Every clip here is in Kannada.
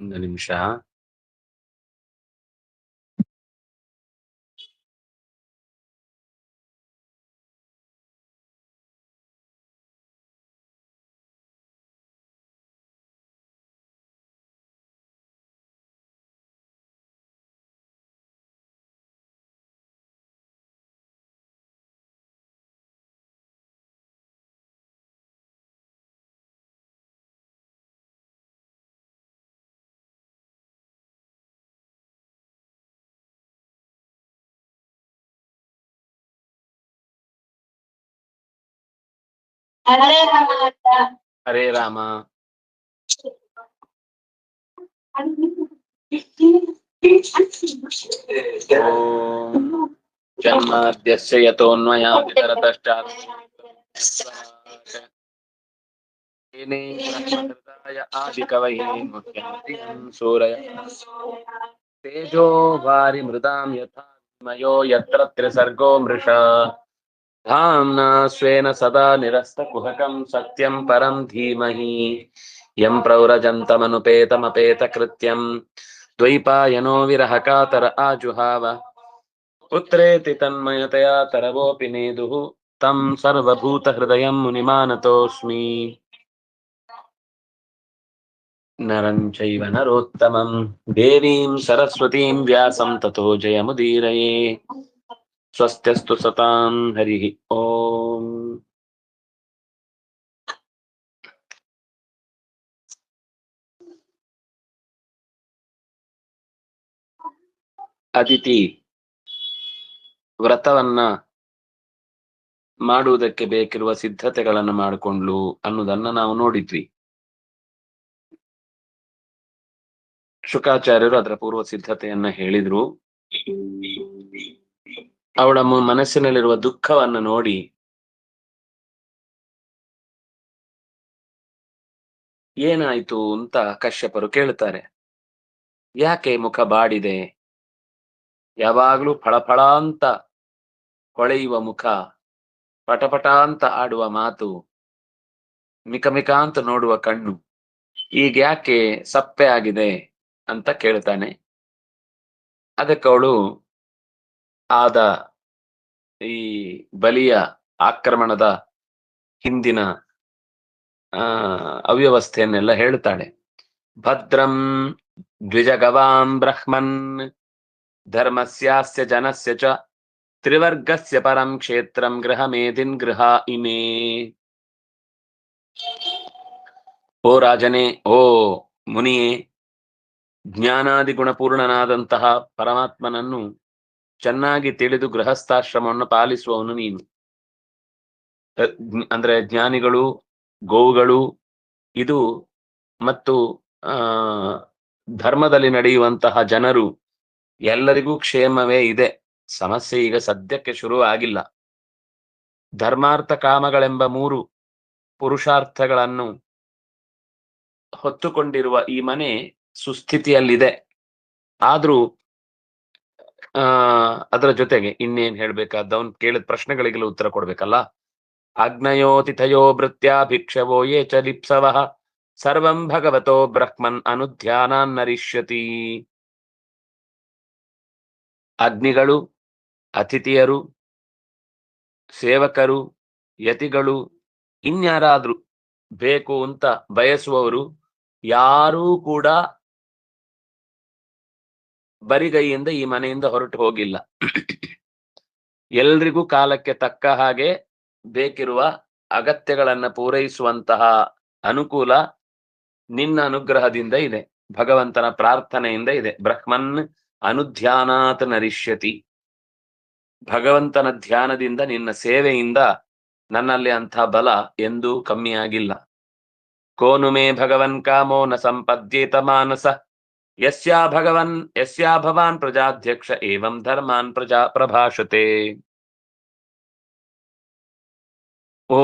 ಒಂದು ನಿಮಿಷ. ಹರೇ ರಾಮ. ಓಂ ಜನ್ಮಾದ್ಯಸ್ಯ ಯತೋನ್ಮಯಾದಿತರತಶ್ಚಾತ್ಮೇನೆ ಬ್ರಹ್ಮಹೃದಾಯ ಆದಿಕವಯೇ ಮುಹ್ಯಂತಿ ಸೂರಯಃ ತೇಜೋ ವಾರಿ ಮೃದಾಂ ಯಥಾ ವಿನಿಮಯೋ ಯತ್ರ ತ್ರಿಸರ್ಗೋ ಮೃಷಾ ಧಾಮ್ನಾ ಸ್ವೇನ ಸದಾ ನಿರಸ್ತಕುಹಕಂ ಸತ್ಯಂ ಪರಂ ಧೀಮಹಿ ಯಂ ಪ್ರವ್ರಜಂತಮನುಪೇತಮಪೇತಕೃತ್ಯಂ ದ್ವೈಪಾಯನೋ ವಿರಹ ಕಾತರ ಆಜುಹಾವ ಪುತ್ರೇತಿ ತನ್ಮಯತಯಾ ತರವೋಪಿ ನೇದುಃ ತಂ ಸರ್ವಭೂತ ಹೃದಯಂ ಮುನಿಮಾನತೋಸ್ಮಿ. ನರಂ ಚೈವ ನರೋತ್ತಮಂ ದೇವೀಂ ಸರಸ್ವತೀಂ ವ್ಯಾಸಂ ತತೋ ಜಯಮುದೀರಯೇ. ಸ್ವಸ್ತ್ಯಸ್ತು ಸತಾಂ ಹರಿಃ ಓಂ. ಅದಿತಿ ವ್ರತವನ್ನ ಮಾಡುವುದಕ್ಕೆ ಬೇಕಿರುವ ಸಿದ್ಧತೆಗಳನ್ನು ಮಾಡಿಕೊಂಡ್ಲು ಅನ್ನೋದನ್ನ ನಾವು ನೋಡಿದ್ವಿ. ಶುಕಾಚಾರ್ಯರು ಅದರ ಪೂರ್ವ ಸಿದ್ಧತೆಯನ್ನ ಹೇಳಿದ್ರು. ಅವಳ ಮನಸ್ಸಿನಲ್ಲಿರುವ ದುಃಖವನ್ನು ನೋಡಿ ಏನಾಯ್ತು ಅಂತ ಕಶ್ಯಪರು ಕೇಳ್ತಾರೆ. ಯಾಕೆ ಮುಖ ಬಾಡಿದೆ? ಯಾವಾಗ್ಲೂ ಫಳಫಳ ಅಂತ ಹೊಳೆಯುವ ಮುಖ, ಪಟಪಟ ಅಂತ ಆಡುವ ಮಾತು, ಮಿಕ ಅಂತ ನೋಡುವ ಕಣ್ಣು, ಈಗ ಯಾಕೆ ಸಪ್ಪೆ ಆಗಿದೆ ಅಂತ ಕೇಳ್ತಾನೆ. ಅದಕ್ಕೆ ಅವಳು ಆದ ಈ ಬಲಿಯ ಆಕ್ರಮಣದ ಹಿಂದಿನ ಅವ್ಯವಸ್ಥೆಯನ್ನೆಲ್ಲ ಹೇಳ್ತಾಳೆ. ಭದ್ರಂ ದ್ವಿಜಗವಾಂ ಬ್ರಹ್ಮನ್ ಧರ್ಮಸ್ಯಾಸ್ಯ ಜನಸ್ಯ ಚ ತ್ರಿವರ್ಗಸ್ಯ ಪರಂ ಕ್ಷೇತ್ರಂ ಗೃಹ ಮೇದಿನ್ ಗೃಹ ಇಮೇ. ಓ ರಾಜನೇ, ಓ ಮುನಿಯೇ, ಜ್ಞಾನಾದಿ ಗುಣಪೂರ್ಣನಾದಂತಹ ಪರಮಾತ್ಮನನ್ನು ಚೆನ್ನಾಗಿ ತಿಳಿದು ಗೃಹಸ್ಥಾಶ್ರಮವನ್ನು ಪಾಲಿಸುವವನು ನೀನು. ಅಂದ್ರೆ ಜ್ಞಾನಿಗಳು, ಗೋವುಗಳು, ಇದು ಮತ್ತು ಧರ್ಮದಲ್ಲಿ ನಡೆಯುವಂತಹ ಜನರು ಎಲ್ಲರಿಗೂ ಕ್ಷೇಮವೇ ಇದೆ. ಸಮಸ್ಯೆ ಈಗ ಸದ್ಯಕ್ಕೆ ಶುರು ಆಗಿಲ್ಲ. ಧರ್ಮಾರ್ಥ ಕಾಮಗಳೆಂಬ 3 ಪುರುಷಾರ್ಥಗಳನ್ನು ಹೊತ್ತುಕೊಂಡಿರುವ ಈ ಮನೆ ಸುಸ್ಥಿತಿಯಲ್ಲಿದೆ. ಆದ್ರೂ ಅದರ ಜೊತೆಗೆ ಇನ್ನೇನ್ ಹೇಳ್ಬೇಕಾದವನ್ ಕೇಳಿದ ಪ್ರಶ್ನೆಗಳಿಗೆಲ್ಲ ಉತ್ತರ ಕೊಡ್ಬೇಕಲ್ಲ. ಅಗ್ನಯೋ ತಿಥಯೋ ಭೃತ್ಯಾ ಭಿಕ್ಷವೋ ಯೇ ಚ ಲಿಪ್ಸವಃ ಸರ್ವಂ ಭಗವತೋ ಬ್ರಹ್ಮನ್ ಅನುಧ್ಯಾನಾನ್ ನರಿಷ್ಯತಿ. ಅಗ್ನಿಗಳು, ಅತಿಥಿಯರು, ಸೇವಕರು, ಯತಿಗಳು, ಇನ್ಯಾರಾದ್ರೂ ಬೇಕು ಅಂತ ಬಯಸುವವರು ಯಾರೂ ಕೂಡ ಬರಿಗೈಯಿಂದ ಈ ಮನೆಯಿಂದ ಹೊರಟು ಹೋಗಿಲ್ಲ. ಎಲ್ರಿಗೂ ಕಾಲಕ್ಕೆ ತಕ್ಕ ಹಾಗೆ ಬೇಕಿರುವ ಅಗತ್ಯಗಳನ್ನ ಪೂರೈಸುವಂತಹ ಅನುಕೂಲ ನಿನ್ನ ಅನುಗ್ರಹದಿಂದ ಇದೆ, ಭಗವಂತನ ಪ್ರಾರ್ಥನೆಯಿಂದ ಇದೆ. ಬ್ರಹ್ಮನ್ ಅನುಧ್ಯಾನಾತ್ ನರಿಷ್ಯತಿ. ಭಗವಂತನ ಧ್ಯಾನದಿಂದ, ನಿನ್ನ ಸೇವೆಯಿಂದ ನನ್ನಲ್ಲಿ ಅಂಥ ಬಲ ಎಂದೂ ಕಮ್ಮಿಯಾಗಿಲ್ಲ. ಕೋನು ಮೇ ಭಗವನ್ ಕಾಮೋ ನ ಸಂಪದ್ಯೇತ ಮಾನಸ ಯಸ್ಯಾ ಭವಾನ್ ಪ್ರಜಾಧ್ಯಕ್ಷ ಏವಂ ಧರ್ಮಾನ್ ಪ್ರಭಾಷತೆ. ಓ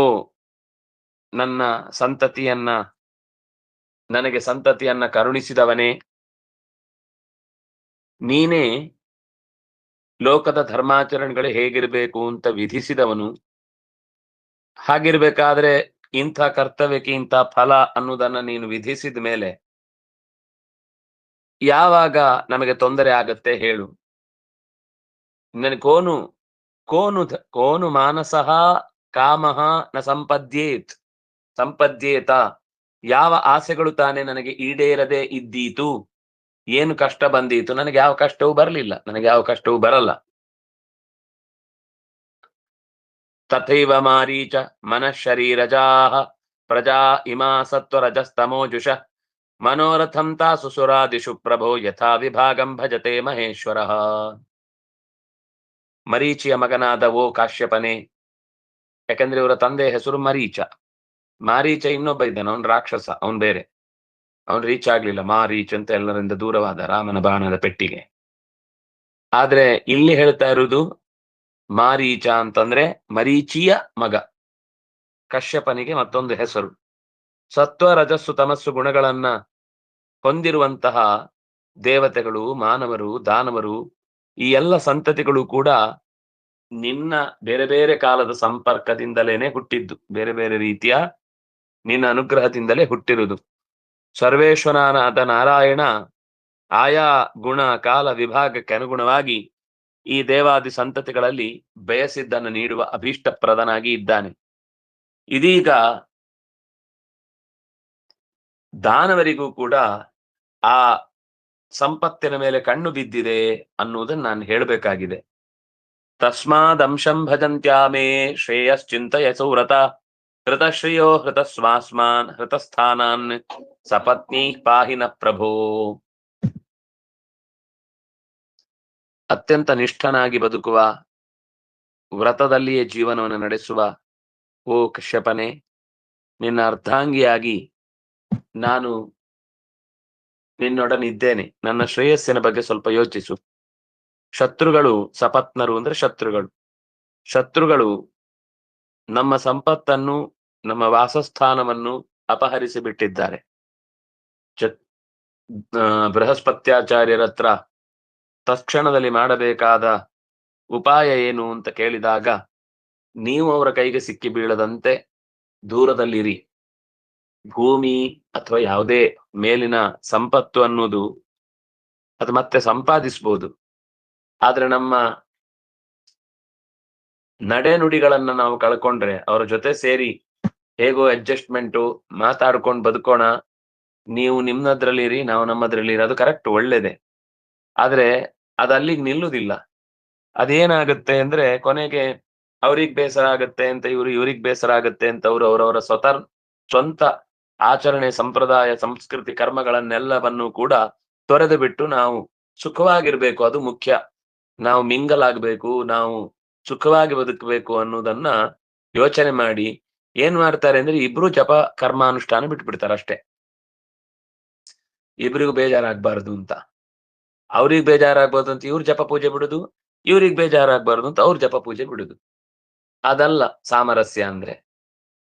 ನನ್ನ ಸಂತತಿಯನ್ನ, ನನಗೆ ಸಂತತಿಯನ್ನ ಕರುಣಿಸಿದವನೇ, ನೀನೇ ಲೋಕದ ಧರ್ಮಾಚರಣೆಗಳು ಹೇಗಿರ್ಬೇಕು ಅಂತ ವಿಧಿಸಿದವನು. ಹಾಗಿರ್ಬೇಕಾದ್ರೆ ಇಂಥ ಕರ್ತವ್ಯಕ್ಕೆ ಇಂಥ ಫಲ ಅನ್ನೋದನ್ನ ನೀನು ವಿಧಿಸಿದ ಮೇಲೆ ಯಾವಾಗ ನಮಗೆ ತೊಂದರೆ ಆಗತ್ತೆ ಹೇಳು? ನನಗೆ ಕೋನು ಮಾನಸಃ ಕಾಮಃ ನ ಸಂಪದ್ಯೇತ್ ಸಂಪದ್ಯೇತ. ಯಾವ ಆಸೆಗಳು ತಾನೇ ನನಗೆ ಈಡೇರದೆ ಇದ್ದೀತು? ಏನು ಕಷ್ಟ ಬಂದೀತು? ನನಗೆ ಯಾವ ಕಷ್ಟವೂ ಬರಲಿಲ್ಲ, ನನಗೆ ಯಾವ ಕಷ್ಟವೂ ಬರಲ್ಲ. ತಥೈವ ಮಾರೀಚ ಮನಃ ಶರೀರಜಾಃ ಪ್ರಜಾ ಇಮಾ ಸತ್ವರಜಸ್ತಮೋಜುಷ ಮನೋರಥಂ ತಾಸು ಸುರಾದಿಷು ಪ್ರಭೋ ಯಥಾ ವಿಭಾಗಂ ಭಜತೆ ಮಹೇಶ್ವರಃ. ಮರೀಚಿಯ ಮಗನಾದ ಓ ಕಾಶ್ಯಪನೇ, ಯಾಕಂದ್ರೆ ಇವರ ತಂದೆ ಹೆಸರು ಮರೀಚ. ಮಾರೀಚ ಇನ್ನೊಬ್ಬ ಇದ್ದಾನೆ, ಅವನ್ ರಾಕ್ಷಸ, ಅವನ್ ಬೇರೆ. ಅವನ್ ರೀಚ್ ಆಗ್ಲಿಲ್ಲ, ಮಾರೀಚ್ ಅಂತ ಎಲ್ಲರಿಂದ ದೂರವಾದ ರಾಮನ ಬಾಣದ ಪೆಟ್ಟಿಗೆ. ಆದ್ರೆ ಇಲ್ಲಿ ಹೇಳ್ತಾ ಇರುವುದು ಮಾರೀಚ ಅಂತಂದ್ರೆ ಮರೀಚಿಯ ಮಗ. ಕಶ್ಯಪನಿಗೆ ಮತ್ತೊಂದು ಹೆಸರು. ಸತ್ವ ರಜಸ್ಸು ತಮಸ್ಸು ಗುಣಗಳನ್ನ ಹೊಂದಿರುವಂತಹ ದೇವತೆಗಳು, ಮಾನವರು, ದಾನವರು, ಈ ಎಲ್ಲ ಸಂತತಿಗಳು ಕೂಡ ನಿನ್ನ ಬೇರೆ ಬೇರೆ ಕಾಲದ ಸಂಪರ್ಕದಿಂದಲೇನೆ ಹುಟ್ಟಿದ್ದು, ಬೇರೆ ಬೇರೆ ರೀತಿಯ ನಿನ್ನ ಅನುಗ್ರಹದಿಂದಲೇ ಹುಟ್ಟಿರುವುದು. ಸರ್ವೇಶ್ವರನಾದ ನಾರಾಯಣ ಆಯಾ ಗುಣ ಕಾಲ ವಿಭಾಗಕ್ಕೆ ಅನುಗುಣವಾಗಿ ಈ ದೇವಾದಿ ಸಂತತಿಗಳಲ್ಲಿ ಬಯಸಿದ್ದನ್ನು ನೀಡುವ ಅಭೀಷ್ಟಪ್ರದನಾಗಿ ಇದ್ದಾನೆ. ಇದೀಗ ದಾನವರಿಗೂ ಕೂಡ ಆ ಸಂಪತ್ತಿನ ಮೇಲೆ ಕಣ್ಣು ಬಿದ್ದಿದೆ ಅನ್ನುವುದನ್ನು ನಾನು ಹೇಳಬೇಕಾಗಿದೆ. ತಸ್ಮಾದಂಶಂ ಭಜಂತ್ಯಾಮೇ ಶ್ರೇಯಶ್ಚಿಂತಯಸೌ ವ್ರತ ಹೃತಶ್ರಿಯೋ ಹೃತಸ್ವಾಸ್ಮಾನ್ ಹೃತಸ್ಥಾನಾನ್ ಸಪತ್ನಿ ಪಾಹಿನ ಪ್ರಭೋ. ಅತ್ಯಂತ ನಿಷ್ಠನಾಗಿ ಬದುಕುವ, ವ್ರತದಲ್ಲಿಯೇ ಜೀವನವನ್ನು ನಡೆಸುವ ಓ ಕಶ್ಯಪನೇ, ನಿನ್ನ ಅರ್ಧಾಂಗಿಯಾಗಿ ನಾನು ನಿನ್ನೊಡನಿದ್ದೇನೆ. ನನ್ನ ಶ್ರೇಯಸ್ಸಿನ ಬಗ್ಗೆ ಸ್ವಲ್ಪ ಯೋಚಿಸು. ಶತ್ರುಗಳು, ಸಪತ್ನರು ಅಂದ್ರೆ ಶತ್ರುಗಳು ನಮ್ಮ ಸಂಪತ್ತನ್ನು, ನಮ್ಮ ವಾಸಸ್ಥಾನವನ್ನು ಅಪಹರಿಸಿ ಬಿಟ್ಟಿದ್ದಾರೆ. ಬೃಹಸ್ಪತ್ಯಾಚಾರ್ಯರ ಹತ್ರ ತಕ್ಷಣದಲ್ಲಿ ಮಾಡಬೇಕಾದ ಉಪಾಯ ಏನು ಅಂತ ಕೇಳಿದಾಗ, ನೀವು ಅವರ ಕೈಗೆ ಸಿಕ್ಕಿ ಬೀಳದಂತೆ ದೂರದಲ್ಲಿರಿ. ಭೂಮಿ ಅಥವಾ ಯಾವುದೇ ಮೇಲಿನ ಸಂಪತ್ತು ಅನ್ನುವುದು ಅದು ಮತ್ತೆ ಸಂಪಾದಿಸಬಹುದು, ಆದ್ರೆ ನಮ್ಮ ನಡೆ ನುಡಿಗಳನ್ನ ನಾವು ಕಳ್ಕೊಂಡ್ರೆ, ಅವರ ಜೊತೆ ಸೇರಿ ಹೇಗೋ ಅಡ್ಜಸ್ಟ್ಮೆಂಟು ಮಾತಾಡ್ಕೊಂಡು ಬದುಕೋಣ, ನೀವು ನಿಮ್ಮದ್ರಲ್ಲಿರಿ, ನಾವು ನಮ್ಮದ್ರಲ್ಲಿರಿ, ಅದು ಕರೆಕ್ಟ್, ಒಳ್ಳೇದೆ. ಆದ್ರೆ ಅಲ್ಲಿಗೆ ನಿಲ್ಲುವುದಿಲ್ಲ. ಅದೇನಾಗುತ್ತೆ ಅಂದ್ರೆ ಕೊನೆಗೆ ಅವ್ರಿಗೆ ಬೇಸರ ಆಗತ್ತೆ ಅಂತ ಇವ್ರಿಗೆ ಬೇಸರ ಆಗತ್ತೆ ಅಂತ ಅವರವರ ಸ್ವಂತ ಆಚರಣೆ, ಸಂಪ್ರದಾಯ, ಸಂಸ್ಕೃತಿ, ಕರ್ಮಗಳನ್ನೆಲ್ಲವನ್ನು ಕೂಡ ತೊರೆದು ಬಿಟ್ಟು ನಾವು ಸುಖವಾಗಿರ್ಬೇಕು, ಅದು ಮುಖ್ಯ, ನಾವು ಮಿಂಗಲ್ ಆಗ್ಬೇಕು, ನಾವು ಸುಖವಾಗಿ ಬದುಕಬೇಕು ಅನ್ನೋದನ್ನ ಯೋಚನೆ ಮಾಡಿ ಏನ್ ಮಾಡ್ತಾರೆ ಅಂದ್ರೆ ಇಬ್ರು ಜಪ ಕರ್ಮಾನುಷ್ಠಾನ ಬಿಟ್ಬಿಡ್ತಾರೆ ಅಷ್ಟೇ. ಇಬ್ರಿಗೂ ಬೇಜಾರಾಗ್ಬಾರ್ದು ಅಂತ, ಅವ್ರಿಗೆ ಬೇಜಾರಾಗ್ಬಾರ್ದು ಅಂತ ಇವ್ರ ಜಪ ಪೂಜೆ ಬಿಡುದು, ಇವ್ರಿಗೆ ಬೇಜಾರಾಗ್ಬಾರ್ದು ಅಂತ ಅವ್ರ ಜಪ ಪೂಜೆ ಬಿಡುದು. ಅದಲ್ಲ ಸಾಮರಸ್ಯ ಅಂದ್ರೆ.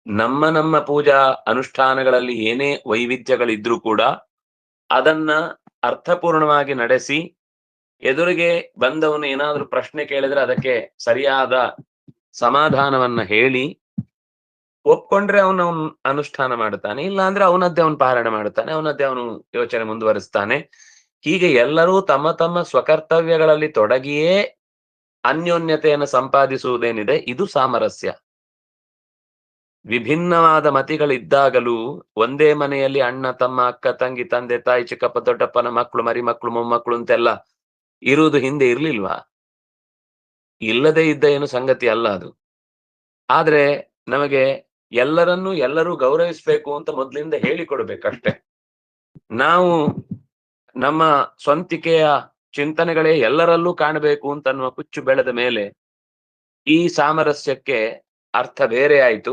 ನಮ್ಮ ಪೂಜಾ ಅನುಷ್ಠಾನಗಳಲ್ಲಿ ಏನೇ ವೈವಿಧ್ಯಗಳಿದ್ರೂ ಕೂಡ ಅದನ್ನ ಅರ್ಥಪೂರ್ಣವಾಗಿ ನಡೆಸಿ, ಎದುರಿಗೆ ಬಂದವನು ಏನಾದ್ರೂ ಪ್ರಶ್ನೆ ಕೇಳಿದ್ರೆ ಅದಕ್ಕೆ ಸರಿಯಾದ ಸಮಾಧಾನವನ್ನ ಹೇಳಿ ಒಪ್ಕೊಂಡ್ರೆ ಅವನು ಅನುಷ್ಠಾನ ಮಾಡ್ತಾನೆ, ಇಲ್ಲ ಅಂದ್ರೆ ಅವನದ್ದೇ ಅವನು ಪಾಲನೆ ಮಾಡ್ತಾನೆ, ಅವನದ್ದೇ ಅವನು ಯೋಚನೆ ಮುಂದುವರಿಸ್ತಾನೆ. ಹೀಗೆ ಎಲ್ಲರೂ ತಮ್ಮ ತಮ್ಮ ಸ್ವಕರ್ತವ್ಯಗಳಲ್ಲಿ ತೊಡಗಿಯೇ ಅನ್ಯೋನ್ಯತೆಯನ್ನು ಸಂಪಾದಿಸುವುದೇನಿದೆ ಇದು ಸಾಮರಸ್ಯ. ವಿಭಿನ್ನವಾದ ಮತಿಗಳಿದ್ದಾಗಲೂ ಒಂದೇ ಮನೆಯಲ್ಲಿ ಅಣ್ಣ ತಮ್ಮ, ಅಕ್ಕ ತಂಗಿ, ತಂದೆ ತಾಯಿ, ಚಿಕ್ಕಪ್ಪ ದೊಡ್ಡಪ್ಪನ ಮಕ್ಕಳು, ಮರಿ ಮಕ್ಕಳು, ಮೊಮ್ಮಕ್ಕಳು ಅಂತೆಲ್ಲ ಇರುವುದು ಹಿಂದೆ ಇರ್ಲಿಲ್ವಾ? ಇಲ್ಲದೆ ಇದ್ದ ಏನು ಸಂಗತಿ ಅಲ್ಲ ಅದು. ಆದ್ರೆ ನಮಗೆ ಎಲ್ಲರೂ ಗೌರವಿಸ್ಬೇಕು ಅಂತ ಮೊದ್ಲಿಂದ ಹೇಳಿಕೊಡ್ಬೇಕಷ್ಟೆ. ನಾವು ನಮ್ಮ ಸ್ವಂತಿಕೆಯ ಚಿಂತನೆಗಳೇ ಎಲ್ಲರಲ್ಲೂ ಕಾಣಬೇಕು ಅಂತನ್ನುವ ಹುಚ್ಚು ಬೆಳೆದ ಮೇಲೆ ಈ ಸಾಮರಸ್ಯಕ್ಕೆ ಅರ್ಥ ಬೇರೆ ಆಯ್ತು,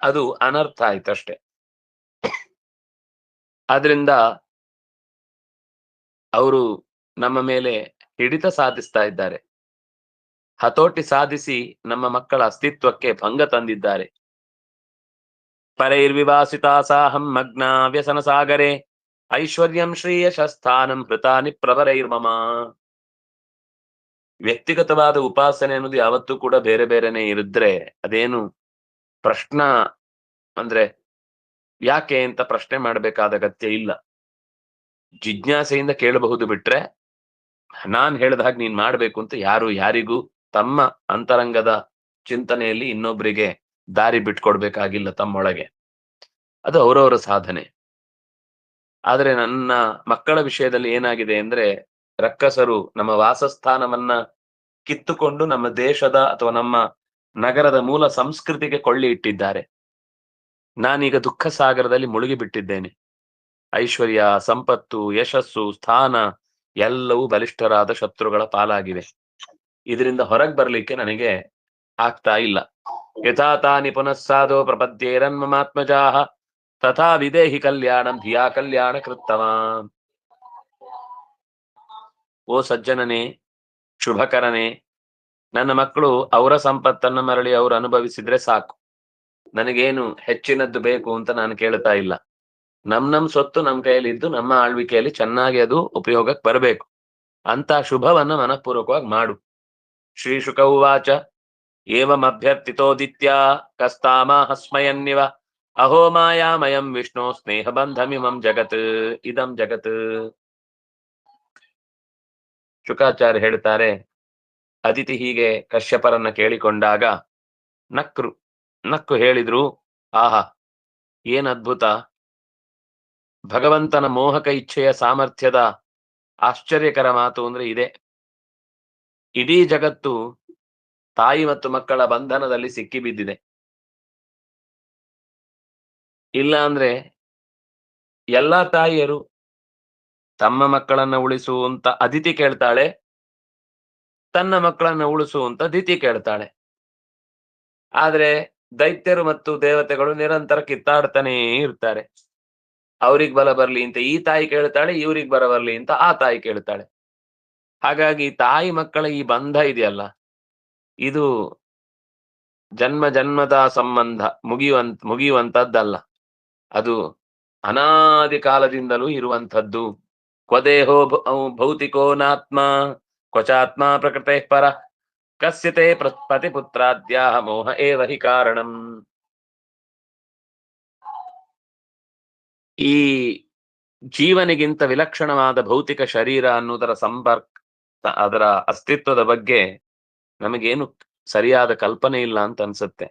ಅದು ಅನರ್ಥ ಆಯ್ತಷ್ಟೆ. ಆದ್ರಿಂದ ಅವರು ನಮ್ಮ ಮೇಲೆ ಹಿಡಿತ ಸಾಧಿಸ್ತಾ ಇದ್ದಾರೆ, ಹತೋಟಿ ಸಾಧಿಸಿ ನಮ್ಮ ಮಕ್ಕಳ ಅಸ್ತಿತ್ವಕ್ಕೆ ಭಂಗ ತಂದಿದ್ದಾರೆ. ಪರೈರ್ವಿವಾಸಿತಾಸಾಹಂ ಮಗ್ನ ವ್ಯಸನ ಸಾಗರೆ ಐಶ್ವರ್ಯಂ ಶ್ರೀಯಶಸ್ಥಾನಂ ಹೃತಾನಿ ಪ್ರವರೈರ್ಮಮ. ವ್ಯಕ್ತಿಗತವಾದ ಉಪಾಸನೆ ಅನ್ನೋದು ಯಾವತ್ತೂ ಕೂಡ ಬೇರೆ ಬೇರೆನೆ ಇರಿದ್ರೆ ಅದೇನು ಪ್ರಶ್ನ ಅಂದ್ರೆ ಯಾಕೆ ಅಂತ ಪ್ರಶ್ನೆ ಮಾಡಬೇಕಾದ ಅಗತ್ಯ ಇಲ್ಲ. ಜಿಜ್ಞಾಸೆಯಿಂದ ಕೇಳಬಹುದು ಬಿಟ್ರೆ ನಾನ್ ಹೇಳ್ದ ಹಾಗೆ ನೀನ್ ಮಾಡ್ಬೇಕು ಅಂತ ಯಾರು ಯಾರಿಗೂ ತಮ್ಮ ಅಂತರಂಗದ ಚಿಂತನೆಯಲ್ಲಿ ಇನ್ನೊಬ್ಬರಿಗೆ ದಾರಿ ಬಿಟ್ಕೊಡ್ಬೇಕಾಗಿಲ್ಲ ತಮ್ಮೊಳಗೆ. ಅದು ಅವರವರ ಸಾಧನೆ. ಆದ್ರೆ ನನ್ನ ಮಕ್ಕಳ ವಿಷಯದಲ್ಲಿ ಏನಾಗಿದೆ ಅಂದ್ರೆ, ರಕ್ಕಸರು ನಮ್ಮ ವಾಸಸ್ಥಾನವನ್ನ ಕಿತ್ತುಕೊಂಡು ನಮ್ಮ ದೇಶದ ಅಥವಾ ನಮ್ಮ ನಗರದ ಮೂಲ ಸಂಸ್ಕೃತಿಗೆ ಕೊಳ್ಳಿ ಇಟ್ಟಿದ್ದಾರೆ. ನಾನೀಗ ದುಃಖ ಸಾಗರದಲ್ಲಿ ಮುಳುಗಿ ಬಿಟ್ಟಿದ್ದೇನೆ. ಐಶ್ವರ್ಯ, ಸಂಪತ್ತು, ಯಶಸ್ಸು, ಸ್ಥಾನ ಎಲ್ಲವೂ ಬಲಿಷ್ಠರಾದ ಶತ್ರುಗಳ ಪಾಲಾಗಿವೆ. ಇದರಿಂದ ಹೊರಗೆ ಬರ್ಲಿಕ್ಕೆ ನನಗೆ ಆಗ್ತಾ ಇಲ್ಲ. ಯಥಾ ತಾನಿ ಪುನಃಸಾದೋ ಪ್ರಪದ್ಯೇರನ್ಮಮಾತ್ಮಜಾಹ ತಥಾ ವಿದೇಹಿ ಕಲ್ಯಾಣಂ ಧಿಯಾ ಕಲ್ಯಾಣ ಕೃತ್ತಮ. ಓ ಸಜ್ಜನನೇ, ಶುಭಕರನೇ, ನನ್ನ ಮಕ್ಕಳು ಅವರ ಸಂಪತ್ತನ್ನು ಮರಳಿ ಅವರು ಅನುಭವಿಸಿದ್ರೆ ಸಾಕು. ನನಗೇನು ಹೆಚ್ಚಿನದ್ದು ಬೇಕು ಅಂತ ನಾನು ಕೇಳ್ತಾ ಇಲ್ಲ. ನಮ್ ಸ್ವತ್ತು ನಮ್ ಕೈಯಲ್ಲಿ ಇದ್ದು ನಮ್ಮ ಆಳ್ವಿಕೆಯಲ್ಲಿ ಚೆನ್ನಾಗಿ ಅದು ಉಪಯೋಗಕ್ಕೆ ಬರಬೇಕು. ಅಂತ ಶುಭವನ್ನ ಮನಃಪೂರ್ವಕವಾಗಿ ಮಾಡು. ಶ್ರೀ ಶುಕ ಉವಾಚ ಏವಂ ಅಭ್ಯರ್ಥಿತೋದಿತ್ಯ ಕಸ್ತಾಮ ಹಸ್ಮಯನ್ನಿವ ಅಹೋ ಮಾಯಾಮಯಂ ವಿಷ್ಣು ಸ್ನೇಹ ಬಂಧಮಿಮಂ ಜಗತ್ ಇದಂ ಜಗತ್. ಶುಕಾಚಾರ್ಯ ಹೇಳ್ತಾರೆ, ಅದಿತಿ ಹೀಗೆ ಕಶ್ಯಪರನ್ನ ಕೇಳಿಕೊಂಡಾಗ ನಕ್ಕು ಹೇಳಿದ್ರು, ಆಹಾ ಏನ್ ಅದ್ಭುತ, ಭಗವಂತನ ಮೋಹಕ ಇಚ್ಛೆಯ ಸಾಮರ್ಥ್ಯದ ಆಶ್ಚರ್ಯಕರ ಮಾತು ಅಂದ್ರೆ ಇದೆ. ಇಡೀ ಜಗತ್ತು ತಾಯಿ ಮತ್ತು ಮಕ್ಕಳ ಬಂಧನದಲ್ಲಿ ಸಿಕ್ಕಿ ಬಿದ್ದಿದೆ. ಇಲ್ಲ ಅಂದ್ರೆ ಎಲ್ಲಾ ತಾಯಿಯರು ತಮ್ಮ ಮಕ್ಕಳನ್ನ ಉಳಿಸುವಂತ ಅದಿತಿ ಕೇಳ್ತಾಳೆ, ತನ್ನ ಮಕ್ಕಳನ್ನ ಉಳಿಸುವಂತ ದಿತಿ ಕೇಳ್ತಾಳೆ. ಆದ್ರೆ ದೈತ್ಯರು ಮತ್ತು ದೇವತೆಗಳು ನಿರಂತರ ಕಿತ್ತಾಡ್ತಾನೇ ಇರ್ತಾರೆ. ಅವ್ರಿಗ್ ಬಲ ಬರ್ಲಿ ಅಂತ ಈ ತಾಯಿ ಕೇಳ್ತಾಳೆ, ಇವ್ರಿಗ್ ಬರ ಬರ್ಲಿ ಅಂತ ಆ ತಾಯಿ ಕೇಳ್ತಾಳೆ. ಹಾಗಾಗಿ ತಾಯಿ ಮಕ್ಕಳ ಈ ಬಂಧ ಇದೆಯಲ್ಲ, ಇದು ಜನ್ಮ ಜನ್ಮದ ಸಂಬಂಧ ಮುಗಿಯುವಂತದ್ದಲ್ಲ. ಅದು ಅನಾದಿ ಕಾಲದಿಂದಲೂ ಇರುವಂಥದ್ದು. ಕ್ವದೇಹೋ ಭೌತಿಕೋ ನಾತ್ಮ ಕ್ವಚಾತ್ಮ ಪ್ರಕೃತೆ ಪರ ಕಸ್ಯತೆ ಪತಿಪುತ್ರಾದ್ಯಾಹ ಮೋಹ ಏವ ಹಿ ಕಾರಣಂ. ಈ ಜೀವನಿಗಿಂತ ವಿಲಕ್ಷಣವಾದ ಭೌತಿಕ ಶರೀರ ಅನ್ನುವುದರ ಅದರ ಅಸ್ತಿತ್ವದ ಬಗ್ಗೆ ನಮಗೇನು ಸರಿಯಾದ ಕಲ್ಪನೆ ಇಲ್ಲ ಅಂತ ಅನ್ಸುತ್ತೆ.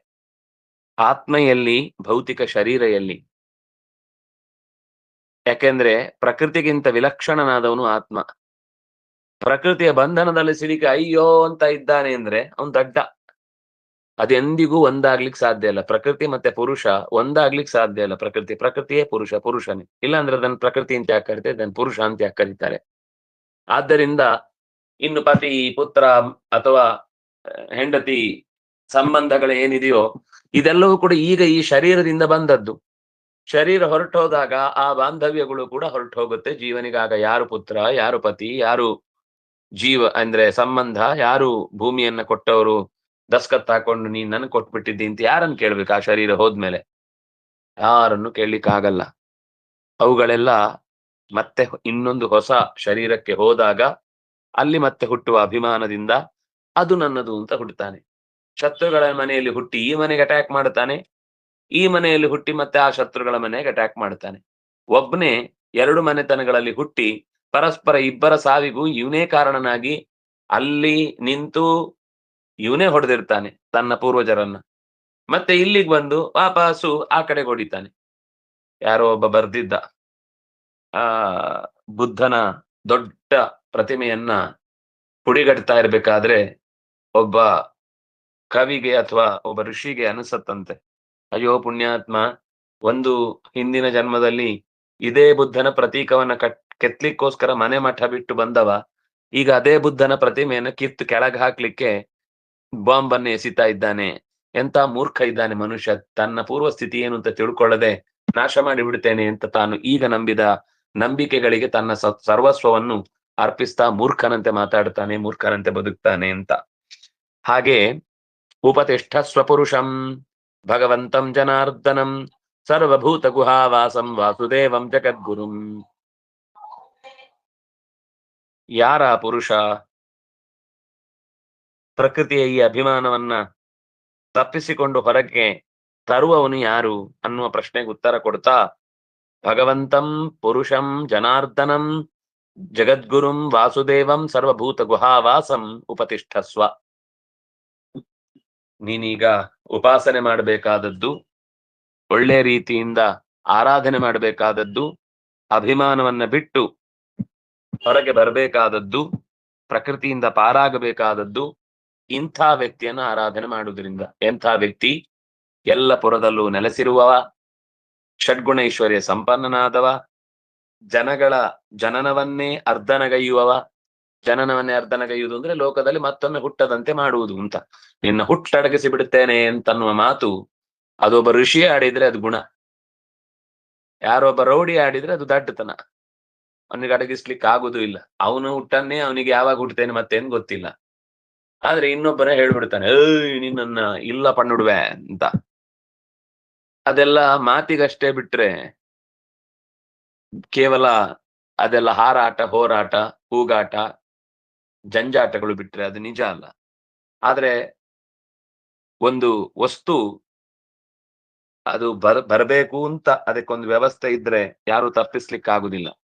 ಆತ್ಮ ಎಲ್ಲಿ, ಭೌತಿಕ ಶರೀರ ಎಲ್ಲಿ? ಯಾಕೆಂದ್ರೆ ಪ್ರಕೃತಿಗಿಂತ ವಿಲಕ್ಷಣನಾದವನು ಆತ್ಮ. ಪ್ರಕೃತಿಯ ಬಂಧನದಲ್ಲಿ ಸಿಲುಕಿ ಅಯ್ಯೋ ಅಂತ ಇದ್ದಾನೆ ಅಂದ್ರೆ ಅವನ್ ದಡ್ಡ. ಅದೆಂದಿಗೂ ಒಂದಾಗ್ಲಿಕ್ಕೆ ಸಾಧ್ಯ ಇಲ್ಲ. ಪ್ರಕೃತಿ ಮತ್ತೆ ಪುರುಷ ಒಂದಾಗ್ಲಿಕ್ಕೆ ಸಾಧ್ಯ ಇಲ್ಲ. ಪ್ರಕೃತಿಯೇ ಪುರುಷನೇ. ಇಲ್ಲ ಅಂದ್ರೆ ಅದನ್ನ ಪ್ರಕೃತಿ ಅಂತ ಯಾಕೆ ಕರೀತಾರೆ, ಅದನ್ನ ಪುರುಷ ಅಂತ ಯಾಕೆ ಕರೀತಾರೆ? ಆದ್ದರಿಂದ ಇನ್ನು ಪತಿ ಪುತ್ರ ಅಥವಾ ಹೆಂಡತಿ ಸಂಬಂಧಗಳು ಏನಿದೆಯೋ ಇದೆಲ್ಲವೂ ಕೂಡ ಈಗ ಈ ಶರೀರದಿಂದ ಬಂದದ್ದು. ಶರೀರ ಹೊರಟೋದಾಗ ಆ ಬಾಂಧವ್ಯಗಳು ಕೂಡ ಹೊರಟು ಹೋಗುತ್ತೆ. ಜೀವನಿಗಾಗ ಯಾರು ಪುತ್ರ, ಯಾರು ಪತಿ, ಯಾರು ಜೀವ ಅಂದ್ರೆ ಸಂಬಂಧ, ಯಾರು ಭೂಮಿಯನ್ನ ಕೊಟ್ಟವರು ದಸ್ಕತ್ ಹಾಕೊಂಡು ನೀನ್ ನನ್ ಕೊಟ್ಬಿಟ್ಟಿದ್ದಿ ಅಂತ ಯಾರನ್ನು ಕೇಳ್ಬೇಕು? ಆ ಶರೀರ ಹೋದ್ಮೇಲೆ ಯಾರನ್ನು ಕೇಳಲಿಕ್ಕಾಗಲ್ಲ. ಅವುಗಳೆಲ್ಲ ಮತ್ತೆ ಇನ್ನೊಂದು ಹೊಸ ಶರೀರಕ್ಕೆ ಹೋದಾಗ ಅಲ್ಲಿ ಮತ್ತೆ ಹುಟ್ಟುವ ಅಭಿಮಾನದಿಂದ ಅದು ನನ್ನದು ಅಂತ ಹುಟ್ಟುತ್ತಾನೆ. ಶತ್ರುಗಳ ಮನೆಯಲ್ಲಿ ಹುಟ್ಟಿ ಈ ಮನೆಗೆ ಅಟ್ಯಾಕ್ ಮಾಡ್ತಾನೆ, ಈ ಮನೆಯಲ್ಲಿ ಹುಟ್ಟಿ ಮತ್ತೆ ಆ ಶತ್ರುಗಳ ಮನೆಗೆ ಅಟ್ಯಾಕ್ ಮಾಡ್ತಾನೆ. ಒಬ್ಬನೇ ಎರಡು ಮನೆತನಗಳಲ್ಲಿ ಹುಟ್ಟಿ ಪರಸ್ಪರ ಇಬ್ಬರ ಸಾವಿಗೂ ಇವನೇ ಕಾರಣನಾಗಿ ಅಲ್ಲಿ ನಿಂತು ಇವನೇ ಹೊಡೆದಿರ್ತಾನೆ ತನ್ನ ಪೂರ್ವಜರನ್ನ. ಮತ್ತೆ ಇಲ್ಲಿಗೆ ಬಂದು ವಾಪಸ್ಸು ಆ ಕಡೆ ಹೊಡಿತಾನೆ. ಯಾರೋ ಒಬ್ಬ ಬರ್ದಿದ್ದ, ಆ ಬುದ್ಧನ ದೊಡ್ಡ ಪ್ರತಿಮೆಯನ್ನ ಪುಡಿಗಟ್ತಾ ಇರ್ಬೇಕಾದ್ರೆ ಒಬ್ಬ ಕವಿಗೆ ಅಥವಾ ಒಬ್ಬ ಋಷಿಗೆ ಅನಿಸತ್ತಂತೆ, ಅಯ್ಯೋ ಪುಣ್ಯಾತ್ಮ, ಒಂದು ಹಿಂದಿನ ಜನ್ಮದಲ್ಲಿ ಇದೇ ಬುದ್ಧನ ಪ್ರತೀಕವನ್ನ ಕೆತ್ಲಿಕ್ಕೋಸ್ಕರ ಮನೆ ಮಠ ಬಿಟ್ಟು ಬಂದವ ಈಗ ಅದೇ ಬುದ್ಧನ ಪ್ರತಿಮೆಯನ್ನ ಕಿತ್ತು ಕೆಳಗೆ ಹಾಕ್ಲಿಕ್ಕೆ ಬಾಂಬನ್ನು ಎಸಿತಾ ಇದ್ದಾನೆ. ಎಂತ ಮೂರ್ಖ ಇದ್ದಾನೆ ಮನುಷ್ಯ, ತನ್ನ ಪೂರ್ವ ಸ್ಥಿತಿ ಏನು ಅಂತ ತಿಳ್ಕೊಳ್ಳದೆ ನಾಶ ಮಾಡಿ ಬಿಡ್ತೇನೆ ಅಂತ ತಾನು ಈಗ ನಂಬಿದ ನಂಬಿಕೆಗಳಿಗೆ ತನ್ನ ಸರ್ವಸ್ವವನ್ನು ಅರ್ಪಿಸ್ತಾ ಮೂರ್ಖನಂತೆ ಮಾತಾಡ್ತಾನೆ, ಮೂರ್ಖನಂತೆ ಬದುಕ್ತಾನೆ ಅಂತ. ಹಾಗೆ ಉಪತಿಷ್ಠ ಸ್ವಪುರುಷಂ ಭಗವಂತಂ ಜನಾರ್ದನಂ ಸರ್ವಭೂತ ಗುಹಾವಾಸಂ ವಾಸುದೇವಂ ಜಗದ್ಗುರುಂ. ಯಾರ ಪುರುಷ? ಪ್ರಕೃತಿಯ ಈ ಅಭಿಮಾನವನ್ನ ತಪ್ಪಿಸಿಕೊಂಡು ಹೊರಗೆ ತರುವವನು ಯಾರು ಅನ್ನುವ ಪ್ರಶ್ನೆಗೆ ಉತ್ತರ ಕೊಡ್ತಾ ಭಗವಂತಂ ಪುರುಷಂ ಜನಾರ್ದನಂ ಜಗದ್ಗುರುಂ ವಾಸುದೇವಂ ಸರ್ವಭೂತ ಗುಹಾವಾಸಂ ಉಪತಿಷ್ಠಸ್ವ. ನೀನೀಗ ಉಪಾಸನೆ ಮಾಡಬೇಕಾದದ್ದು, ಒಳ್ಳೆ ರೀತಿಯಿಂದ ಆರಾಧನೆ ಮಾಡಬೇಕಾದದ್ದು, ಅಭಿಮಾನವನ್ನ ಬಿಟ್ಟು ಹೊರಗೆ ಬರಬೇಕಾದದ್ದು, ಪ್ರಕೃತಿಯಿಂದ ಪಾರಾಗಬೇಕಾದದ್ದು ಇಂಥ ವ್ಯಕ್ತಿಯನ್ನು ಆರಾಧನೆ ಮಾಡುವುದರಿಂದ. ಎಂಥ ವ್ಯಕ್ತಿ? ಎಲ್ಲ ಪುರದಲ್ಲೂ ನೆಲೆಸಿರುವವ, ಷಡ್ಗುಣ ಐಶ್ವರ್ಯ ಸಂಪನ್ನನಾದವ, ಜನಗಳ ಜನನವನ್ನೇ ಅರ್ಧನಗೈಯುವವ. ಜನನವನ್ನೇ ಅರ್ಧನಗೈಯುವುದು ಅಂದ್ರೆ ಲೋಕದಲ್ಲಿ ಮತ್ತೊಮ್ಮೆ ಹುಟ್ಟದಂತೆ ಮಾಡುವುದು ಅಂತ. ನಿನ್ನ ಹುಟ್ಟಡಗಿಸಿ ಬಿಡುತ್ತೇನೆ ಅಂತನ್ನುವ ಮಾತು ಅದೊಬ್ಬ ಋಷಿ ಆಡಿದ್ರೆ ಅದು ಗುಣ, ಯಾರೊಬ್ಬ ರೌಡಿ ಆಡಿದ್ರೆ ಅದು ದಡ್ಡತನ. ಅವನಿಗೆ ಅಡಗಿಸ್ಲಿಕ್ಕೆ ಆಗುದೂ ಇಲ್ಲ. ಅವನು ಹುಟ್ಟನ್ನೇ ಅವನಿಗೆ ಯಾವಾಗ ಹುಟ್ಟುತ್ತೇನೆ ಮತ್ತೇನ್ ಗೊತ್ತಿಲ್ಲ. ಆದ್ರೆ ಇನ್ನೊಬ್ಬನೇ ಹೇಳ್ಬಿಡ್ತಾನೆ, ಏಯ್ ನಿನ್ನನ್ನ ಇಲ್ಲ ಪಣ್ಣುಡುವೆ ಅಂತ. ಅದೆಲ್ಲ ಮಾತಿಗಷ್ಟೇ ಬಿಟ್ರೆ, ಕೇವಲ ಅದೆಲ್ಲ ಹಾರಾಟ, ಹೋರಾಟ, ಕೂಗಾಟ, ಜಂಜಾಟಗಳು ಬಿಟ್ರೆ ಅದು ನಿಜ ಅಲ್ಲ. ಆದ್ರೆ ಒಂದು ವಸ್ತು ಅದು ಬರಬೇಕು ಅಂತ ಅದಕ್ಕೊಂದು ವ್ಯವಸ್ಥೆ ಇದ್ರೆ ಯಾರು ತಪ್ಪಿಸ್ಲಿಕ್ಕೆ ಆಗುದಿಲ್ಲ.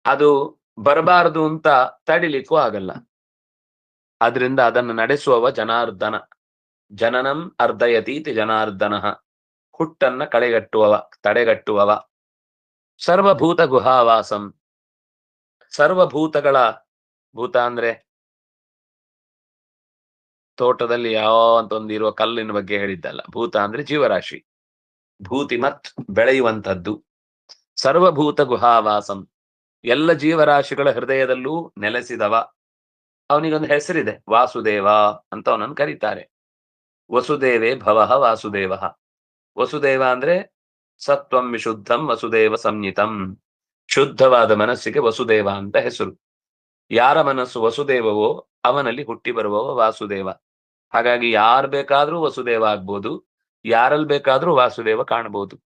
ಅದು ಬರಬಾರದು ಅಂತ ತಡಿಲಿಕ್ಕೂ ಆಗಲ್ಲ. ಆದ್ರಿಂದ ಅದನ್ನು ನಡೆಸುವವ ಜನಾರ್ದನ. ಜನನಂ ಅರ್ಧಯತೀತಿ ಜನಾರ್ದನ. ಹುಟ್ಟನ್ನ ತಡೆಗಟ್ಟುವವ. ಸರ್ವಭೂತ ಗುಹಾವಾಸಂ. ಸರ್ವಭೂತಗಳ, ಭೂತ ಅಂದ್ರೆ ತೋಟದಲ್ಲಿ ಯಾವ ಅಂತ ಒಂದಿರುವ ಕಲ್ಲಿನ ಬಗ್ಗೆ ಹೇಳಿದ್ದಲ್ಲ. ಭೂತ ಅಂದ್ರೆ ಜೀವರಾಶಿ, ಭೂತಿ ಮತ್ ಬೆಳೆಯುವಂಥದ್ದು. ಸರ್ವಭೂತ ಗುಹಾವಾಸಂ, ಎಲ್ಲ ಜೀವರಾಶಿಗಳ ಹೃದಯದಲ್ಲೂ ನೆಲೆಸಿದವ. ಅವನಿಗೊಂದು ಹೆಸರಿದೆ, ವಾಸುದೇವ ಅಂತ ಅವನನ್ನು ಕರೀತಾರೆ. ವಸುದೇವೇ ಭವಃ ವಾಸುದೇವ. ವಸುದೇವ ಅಂದ್ರೆ ಸತ್ವಂ ವಿಶುದ್ಧಂ ವಸುದೇವ ಸಂಹಿತಂ. ಶುದ್ಧವಾದ ಮನಸ್ಸಿಗೆ ವಸುದೇವ ಅಂತ ಹೆಸರು. ಯಾರ ಮನಸ್ಸು ವಸುದೇವವೋ ಅವನಲ್ಲಿ ಹುಟ್ಟಿ ಬರುವವ ವಾಸುದೇವ. ಹಾಗಾಗಿ ಯಾರು ಬೇಕಾದ್ರೂ ವಸುದೇವ ಆಗ್ಬೋದು, ಯಾರಲ್ಲಿ ಬೇಕಾದ್ರೂ ವಾಸುದೇವ ಕಾಣಬಹುದು.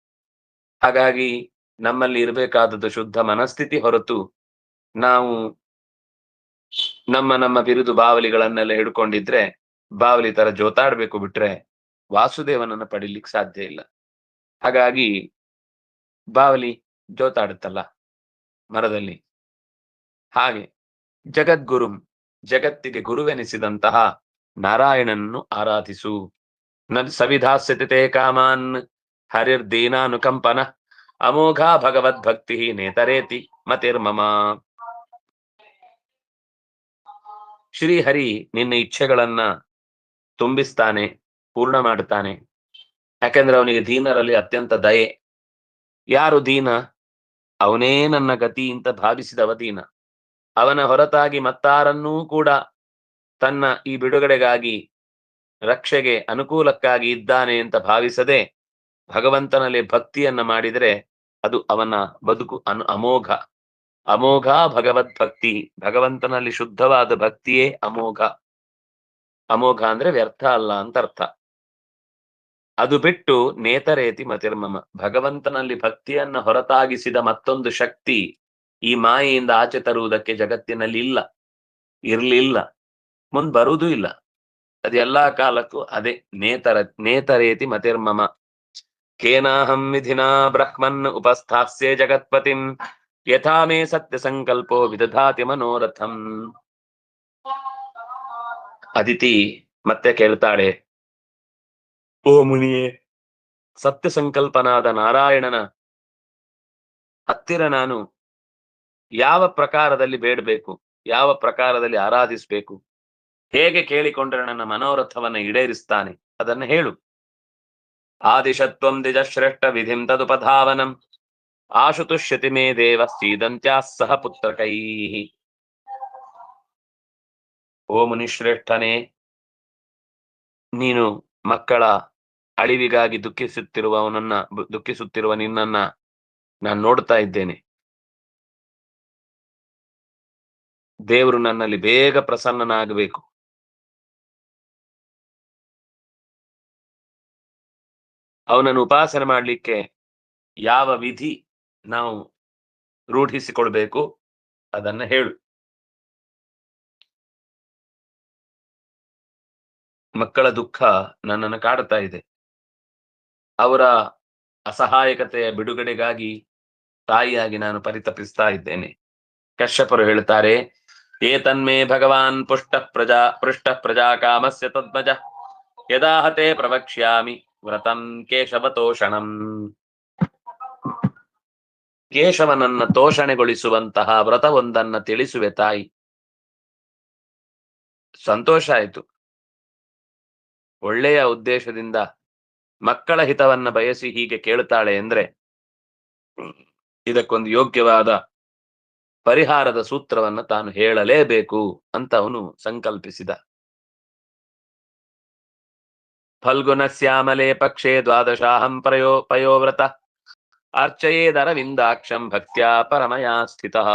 ಹಾಗಾಗಿ ನಮ್ಮಲ್ಲಿ ಇರಬೇಕಾದದ್ದು ಶುದ್ಧ ಮನಸ್ಥಿತಿ ಹೊರತು ನಾವು ನಮ್ಮ ಬಿರುದು ಬಾವಲಿಗಳನ್ನೆಲ್ಲ ಹಿಡ್ಕೊಂಡಿದ್ರೆ ಬಾವಲಿ ತರ ಜೋತಾಡ್ಬೇಕು ಬಿಟ್ರೆ ವಾಸುದೇವನನ್ನ ಪಡಿಲಿಕ್ಕೆ ಸಾಧ್ಯ ಇಲ್ಲ. ಹಾಗಾಗಿ ಬಾವಲಿ ಜೋತಾಡುತ್ತಲ್ಲ ಮರದಲ್ಲಿ, ಹಾಗೆ ಜಗದ್ಗುರುಂ, ಜಗತ್ತಿಗೆ ಗುರುವೆನಿಸಿದಂತಹ ನಾರಾಯಣನನ್ನು ಆರಾಧಿಸು. ಸವಿಧಾಸ್ಯತೆ ಕಾಮಾನ್ ಹರಿರ್ದೀನಾನುಕಂಪನ ಅಮೋಘ ಭಗವದ್ಭಕ್ತಿ ನೇತರೇತಿ ಮತಿರ್ಮಮ. ಶ್ರೀಹರಿ ನಿನ್ನ ಇಚ್ಛೆಗಳನ್ನ ತುಂಬಿಸ್ತಾನೆ, ಪೂರ್ಣ ಮಾಡುತ್ತಾನೆ. ಯಾಕೆಂದ್ರೆ ಅವನಿಗೆ ದೀನರಲ್ಲಿ ಅತ್ಯಂತ ದಯೆ. ಯಾರು ದೀನ? ಅವನೇ ನನ್ನ ಗತಿ ಅಂತ ಭಾವಿಸಿದವ ದೀನ. ಅವನ ಹೊರತಾಗಿ ಮತ್ತಾರನ್ನೂ ಕೂಡ ತನ್ನ ಈ ಬಿಡುಗಡೆಗಾಗಿ, ರಕ್ಷೆಗೆ, ಅನುಕೂಲಕ್ಕಾಗಿ ಇದ್ದಾನೆ ಅಂತ ಭಾವಿಸದೆ ಭಗವಂತನಲ್ಲಿ ಭಕ್ತಿಯನ್ನ ಮಾಡಿದರೆ ಅದು ಅವನ ಬದುಕು ಅಮೋಘ. ಅಮೋಘ ಭಗವದ್ಭಕ್ತಿ. ಭಗವಂತನಲ್ಲಿ ಶುದ್ಧವಾದ ಭಕ್ತಿಯೇ ಅಮೋಘ. ಅಮೋಘ ಅಂದ್ರೆ ವ್ಯರ್ಥ ಅಲ್ಲ ಅಂತ ಅರ್ಥ. ಅದು ಬಿಟ್ಟು ನೇತರೇತಿ ಮತಿರ್ಮಮ. ಭಗವಂತನಲ್ಲಿ ಭಕ್ತಿಯನ್ನ ಹೊರತಾಗಿಸಿದ ಮತ್ತೊಂದು ಶಕ್ತಿ ಈ ಮಾಯೆಯಿಂದ ಆಚೆ ತರುವುದಕ್ಕೆ ಜಗತ್ತಿನಲ್ಲಿ ಇಲ್ಲ, ಇರ್ಲಿಲ್ಲ, ಮುಂದ್ ಬರುವುದೂ ಇಲ್ಲ. ಅದು ಎಲ್ಲಾ ಕಾಲಕ್ಕೂ ಅದೇ ನೇತರೇತಿ ಮತಿರ್ಮಮ. ಕೇನಾಹಂ ವಿಧಿನಾ ಬ್ರಹ್ಮನ್ ಉಪಸ್ಥಾಸ್ಯೆ ಜಗತ್ಪತಿಂ ಯಥಾ ಮೇ ಸತ್ಯ ಸಂಕಲ್ಪೋ ವಿದಧಾತಿ ಮನೋರಥಂ. ಅದಿತಿ ಮತ್ತೆ ಕೇಳ್ತಾಳೆ, ಓ ಮುನಿಯೇ, ಸತ್ಯ ಸಂಕಲ್ಪನಾದ ನಾರಾಯಣನ ಹತ್ತಿರ ನಾನು ಯಾವ ಪ್ರಕಾರದಲ್ಲಿ ಬೇಡಬೇಕು, ಯಾವ ಪ್ರಕಾರದಲ್ಲಿ ಆರಾಧಿಸಬೇಕು, ಹೇಗೆ ಕೇಳಿಕೊಂಡ್ರೆ ನನ್ನ ಮನೋರಥವನ್ನ ಈಡೇರಿಸ್ತಾನೆ ಅದನ್ನ ಹೇಳು. ಆದಿಶತ್ವಂ ದ್ವಿಜಶ್ರೇಷ್ಠ ವಿಧಿಂ ತದುಪಧಾವನಂ ಆಶುತುಷ್ಯತಿ ಮೇ ದೇವ ಸೀದಂತ್ಯಾ ಸಹ ಪುತ್ರಕೈ. ಓ ಮುನಿಶ್ರೇಷ್ಠನೇ, ನೀನು ಮಕ್ಕಳ ಅಳಿವಿಗಾಗಿ ದುಃಖಿಸುತ್ತಿರುವ ನಿನ್ನನ್ನ ನಾನು ನೋಡ್ತಾ ಇದ್ದೇನೆ. ದೇವರು ನನ್ನಲ್ಲಿ ಬೇಗ ಪ್ರಸನ್ನನಾಗಬೇಕು. ಅವನನ್ನು ಉಪಾಸನೆ ಮಾಡಲಿಕ್ಕೆ ಯಾವ ವಿಧಿ ನಾವು ರೂಢಿಸಿಕೊಳ್ಬೇಕು ಅದನ್ನ ಹೇಳು. ಮಕ್ಕಳ ದುಃಖ ನನ್ನನ್ನು ಕಾಡುತ್ತಾ ಇದೆ. ಅವರ ಅಸಹಾಯಕತೆಯ ಬಿಡುಗಡೆಗಾಗಿ ತಾಯಿಯಾಗಿ ನಾನು ಪರಿತಪಿಸ್ತಾ ಇದ್ದೇನೆ. ಕಶ್ಯಪರು ಹೇಳ್ತಾರೆ, ಏತನ್ಮೇ ಭಗವಾನ್ ಪೃಷ್ಟ ಪ್ರಜಾ ಕಾಮಸ್ಯ ತದ್ಮಜ ಯದಾಹತೆ ಪ್ರವಕ್ಷ್ಯಾಮಿ ವ್ರತಂ ಕೇಶವತೋಷಣಂ. ಕೇಶವನನ್ನ ತೋಷಣೆಗೊಳಿಸುವಂತಹ ವ್ರತವೊಂದನ್ನ ತಿಳಿಸುವೆ ತಾಯಿ. ಸಂತೋಷ ಆಯ್ತು. ಒಳ್ಳೆಯ ಉದ್ದೇಶದಿಂದ ಮಕ್ಕಳ ಹಿತವನ್ನ ಬಯಸಿ ಹೀಗೆ ಕೇಳುತ್ತಾಳೆ ಅಂದ್ರೆ ಇದಕ್ಕೊಂದು ಯೋಗ್ಯವಾದ ಪರಿಹಾರದ ಸೂತ್ರವನ್ನ ತಾನು ಹೇಳಲೇಬೇಕು ಅಂತ ಅವನು ಸಂಕಲ್ಪಿಸಿದ. ಫಲ್ಗುಣಸ್ಯಾಮಲೆ ಪಕ್ಷೇ ದ್ವಾದಶಾಹಂ ಪಯೋವ್ರತ ಅರ್ಚಯೇದರವಿಂದಾಕ್ಷಂ ಭಕ್ತ್ಯಾ ಪರಮಯಾ ಸ್ಥಿತಃ.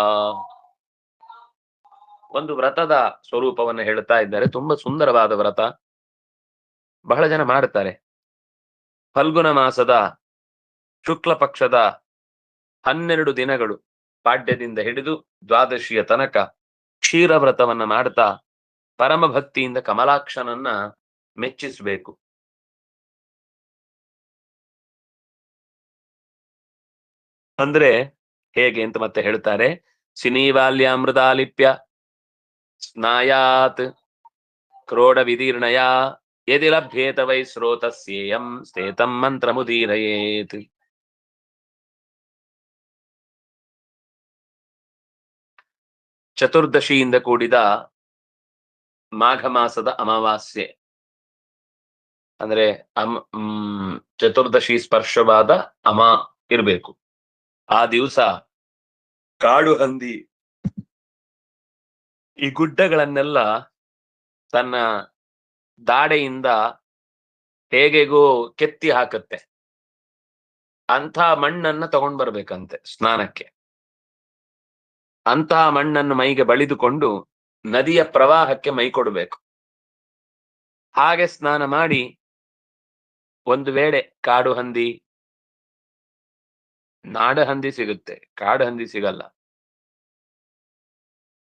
ಒಂದು ವ್ರತದ ಸ್ವರೂಪವನ್ನು ಹೇಳ್ತಾ ಇದ್ದಾರೆ. ತುಂಬಾ ಸುಂದರವಾದ ವ್ರತ, ಬಹಳ ಜನ ಮಾಡುತ್ತಾರೆ. ಫಲ್ಗುಣ ಮಾಸದ ಶುಕ್ಲ ಪಕ್ಷದ 12 ದಿನಗಳು ಪಾಡ್ಯದಿಂದ ಹಿಡಿದು ದ್ವಾದಶಿಯ ತನಕ ಕ್ಷೀರ ವ್ರತವನ್ನ ಮಾಡ್ತಾ ಪರಮ ಭಕ್ತಿಯಿಂದ ಕಮಲಾಕ್ಷನನ್ನ ಮೆಚ್ಚಿಸಬೇಕು. ಅಂದ್ರೆ ಹೇಗೆ ಅಂತ ಮತ್ತೆ ಹೇಳ್ತಾರೆ. ಸಿನೀವಾಲ್ಯಾಮೃತಾಲಿಪ್ಯ ಸ್ನಾಯಾತ್ ಕ್ರೋಡ ವಿದೀರ್ಣಯ ಯದಿ ಲಭ್ಯೇತ ವೈ ಸ್ರೋತಸ್ಯೇಯಂ ಸ್ಥೇತಂ ಮಂತ್ರಮುದೀರಯೇತ್. ಚತುರ್ದಶಿಯಿಂದ ಕೂಡಿದ ಮಾಘ ಮಾಸದ ಅಮಾವಾಸ್ಯೆ ಅಂದ್ರೆ ಚತುರ್ದಶಿ ಸ್ಪರ್ಶವಾದ ಇರಬೇಕು. ಆ ದಿವಸ ಕಾಡು ಹಂದಿ ಈ ಗುಡ್ಡಗಳನ್ನೆಲ್ಲ ತನ್ನ ದಾಡೆಯಿಂದ ಹೇಗೆಗೋ ಕೆತ್ತಿ ಹಾಕುತ್ತೆ. ಅಂಥ ಮಣ್ಣನ್ನ ತಗೊಂಡ್ ಬರ್ಬೇಕಂತೆ ಸ್ನಾನಕ್ಕೆ. ಅಂತಹ ಮಣ್ಣನ್ನು ಮೈಗೆ ಬಳಿದುಕೊಂಡು ನದಿಯ ಪ್ರವಾಹಕ್ಕೆ ಮೈ ಕೊಡಬೇಕು. ಹಾಗೆ ಸ್ನಾನ ಮಾಡಿ, ಒಂದು ವೇಳೆ ಕಾಡು ಹಂದಿ, ನಾಡ ಹಂದಿ ಸಿಗುತ್ತೆ, ಕಾಡು ಹಂದಿ ಸಿಗಲ್ಲ,